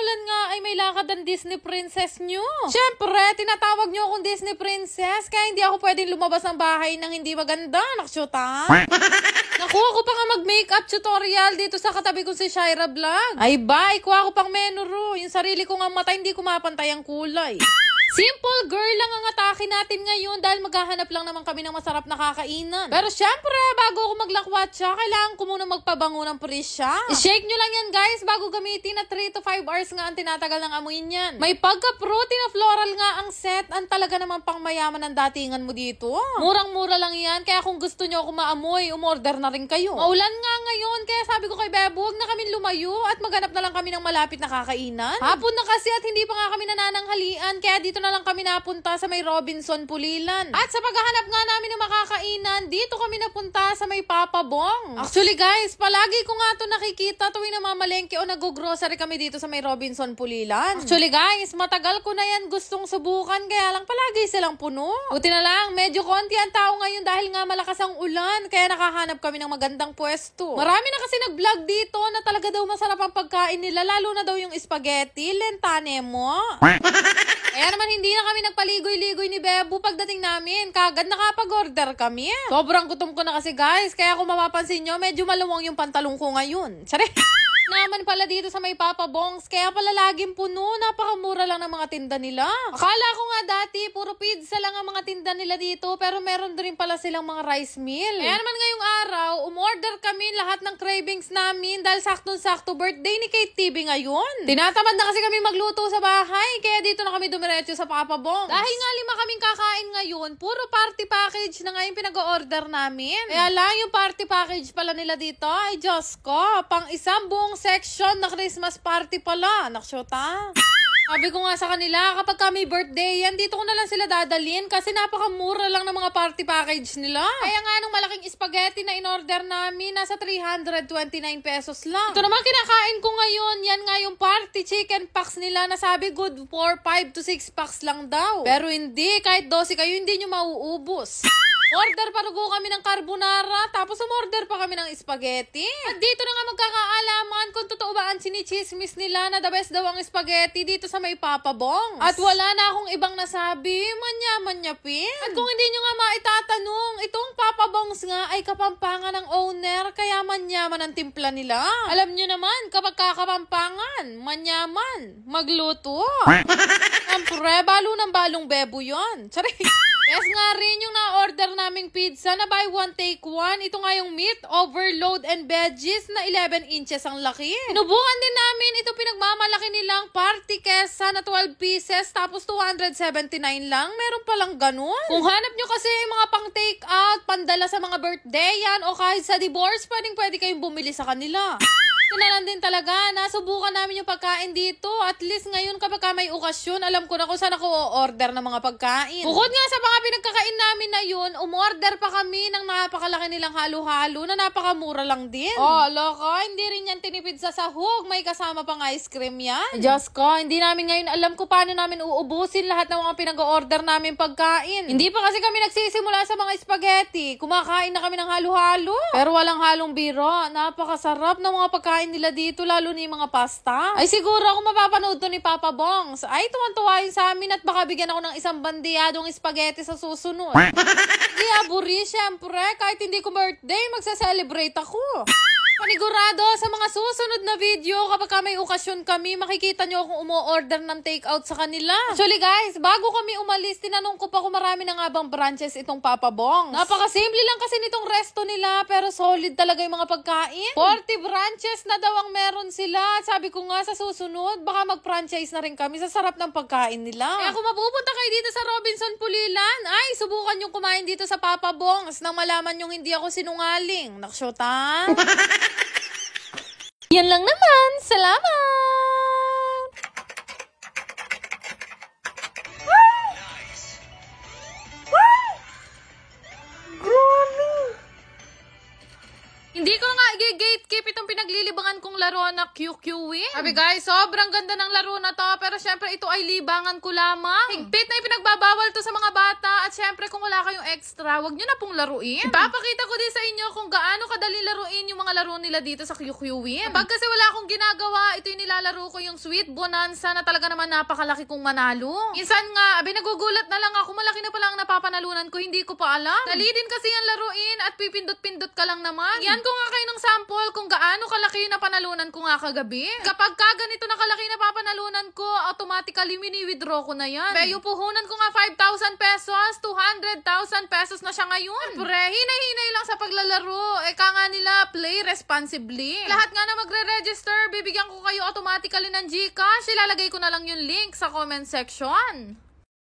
umulan nga ay may lakad ang Disney Princess nyo. Syempre, tinatawag nyo akong Disney Princess kaya hindi ako pwedeng lumabas ng bahay nang hindi maganda. Nakshuta. Nakuha ko pa nga mag-makeup tutorial dito sa katabi ko si Shira Vlog. Ay ba, ikuha ko pang menuro. Yung sarili ko nga mata, hindi ko mapantay ang kulay. Simple girl lang ang atake natin ngayon dahil maghahanap lang naman kami ng masarap na kakainan. Pero syempre, bago ako maglakwatsa, kailangan ko muna magpabango ng presya. I-shake nyo lang yan guys bago gamitin at 3 to 5 hours nga ang tinatagal ng amoy niyan. May pagka-fruity na floral nga ang set. Ang talaga naman pang mayaman ang datingan mo dito. Murang-mura lang yan, kaya kung gusto nyo ako maamoy, umorder na rin kayo. Maulan nga ngayon, kaya sabi ko kay Bebo, huwag na kami lumayo at maghanap na lang kami ng malapit na kakainan. Hapon na kasi at hindi pa nga kami nanananghalian, kaya dito na lang kami napunta sa may Robinson Pulilan. At sa paghahanap nga namin ng makakainan, dito kami napunta sa may Papa Bong. Actually guys, palagi ko nga ito nakikita tuwing namamalengke o nag-grocery kami dito sa may Robinson Pulilan. Actually guys, matagal ko na yan gustong subukan, kaya lang palagi silang puno. Buti na lang, medyo konti ang tao ngayon dahil nga malakas ang ulan, kaya nakahanap kami ng magandang pwesto. Marami na kasi nag-vlog dito na talaga daw masarap ang pagkain nila, lalo na daw yung spaghetti, lentane mo. Kaya naman hindi na kami nagpaligoy-ligoy ni Bebo pagdating namin. Kagad nakapag-order kami. Sobrang gutom ko na kasi guys. Kaya kung mapapansin nyo, medyo maluwang yung pantalong ko ngayon. Sari! Naman pala dito sa may Papa Bongs, kaya pala laging puno, napakamura lang ng mga tinda nila. Akala ko nga dati, puro pizza lang ang mga tinda nila dito, pero meron din pala silang mga rice meal. Kaya naman ngayong araw, umorder kami lahat ng cravings namin dahil saktong-sakto birthday ni Kate TV ngayon. Tinatamad na kasi kami magluto sa bahay, kaya dito na kami dumiretso sa Papa Bongs. Dahil nga 5 kaming kakain ngayon, puro party package na nga yung pinag-order namin. Kaya lang yung party package pala nila dito, ay Diyos ko, pang isang buong section na Christmas party pala. Naksyota. Sabi ko nga sa kanila, kapag kami birthday yan, dito ko na lang sila dadalhin kasi napakamura lang ng mga party package nila. Kaya nga nung malaking spaghetti na in-order namin, nasa 329 pesos lang. Ito naman kinakain ko ngayon, yan nga yung party chicken packs nila na sabi good for 5 to 6 packs lang daw. Pero hindi, kahit 12 kayo, hindi nyo mauubos. Order pa rugo kami ng carbonara, tapos umorder pa kami ng spaghetti. At dito na nga magkakaalaman kung totoo ba ang sinichismis nila na the best daw ang spaghetti dito sa may Papa Bongs. At wala na akong ibang nasabi, manya-manyapin. At kung hindi nyo nga maitatanong, itong Papa Bongs nga ay kapampangan ng owner, kaya manyaman ang timpla nila. Alam nyo naman, kapag kakapampangan, manyaman, magluto. Siyempre, balo ng balong Bebo yun. Sorry. Yes nga rin yung na-order naming pizza na buy one take one. Ito nga yung meat, overload and veggies na 11 inches ang laki. Sinubukan din namin ito pinagmamalaki nilang party kesa na 12 pieces tapos 279 lang. Meron palang ganun. Kung hanap nyo kasi yung mga pang take out, pandala sa mga birthday yan o kahit sa divorce, pwede kayong bumili sa kanila. Tunalan din talaga, nasubukan namin yung pagkain dito. At least ngayon kapag may okasyon, alam ko na kung saan ako o-order ng mga pagkain. Bukod nga sa mga pinagkakain namin na yun, umorder pa kami ng napakalaki nilang halo-halo na napakamura lang din. Oh, loko, hindi rin yan tinipid sa sahog. May kasama pang ice cream yan. Diyos ko, hindi namin ngayon alam kung paano namin uubusin lahat ng mga pinag-order namin pagkain. Hindi pa kasi kami nagsisimula sa mga spaghetti. Kumakain na kami ng halo-halo. Pero walang halong biro. Napakasarap ng mga pagkain nila dito, lalo na yung mga pasta. Ay siguro kung mapapanood to ni Papa Bongs, ay tuwan-tuwa yun sa amin at baka bigyan ako ng isang bandiyadong spaghetti sa susunod. Di aburi, syempre, kahit hindi ko birthday, magsa-celebrate ako. Panigurado sa mga susunod na video, kapag may okasyon kami, makikita nyo akong umo-order ng take-out sa kanila. Actually guys, bago kami umalis, tinanong ko pa kung marami na nga bang branches itong Papa Bongs. Napakasimple lang kasi nitong resto nila, pero solid talaga yung mga pagkain. 40 branches na daw ang meron sila. Sabi ko nga sa susunod, baka mag-franchise na rin kami sa sarap ng pagkain nila. Kaya kung mapupunta kayo dito sa Robinson Pulilan, ay subukan yung kumain dito sa Papa Bongs nang malaman yung hindi ako sinungaling. Naksyota? Yan lang naman. Salamat! Hindi ko nga i-gatekeep itong pinaglilibangan ko bagong laro na QQWin. Sabi guys, sobrang ganda ng laro na to, pero syempre ito ay libangan ko lamang. Higpit na ipinagbabawal to sa mga bata, at syempre kung wala kayong extra, wag nyo na pong laruin. Ipapakita ko din sa inyo kung gaano kadali laruin yung mga laro nila dito sa QQWin. Pag kasi wala akong ginagawa, ito yung nilalaro ko, yung Sweet Bonanza, na talaga naman napakalaki kong manalo. Minsan nga, nagugulat na lang ako, malaki na pala ang napapanalunan ko, hindi ko pa alam. Dali din kasi yan laruin at pipindot-pindot ka lang naman. Yan ko nga kayo ng sample kung gaano kalaki na panalunan ko nga kagabi. Kapag ka ganito na kalaki na papanalunan ko, automatically mini-withdraw ko na yan. Pero yung puhunan ko nga 5,000 pesos, 200,000 pesos na siya ngayon. Pre, hinay-hinay lang sa paglalaro. Eka nga nila, play responsibly. Lahat nga na magre-register, bibigyan ko kayo automatically ng GCash. Ilalagay ko na lang yung link sa comment section.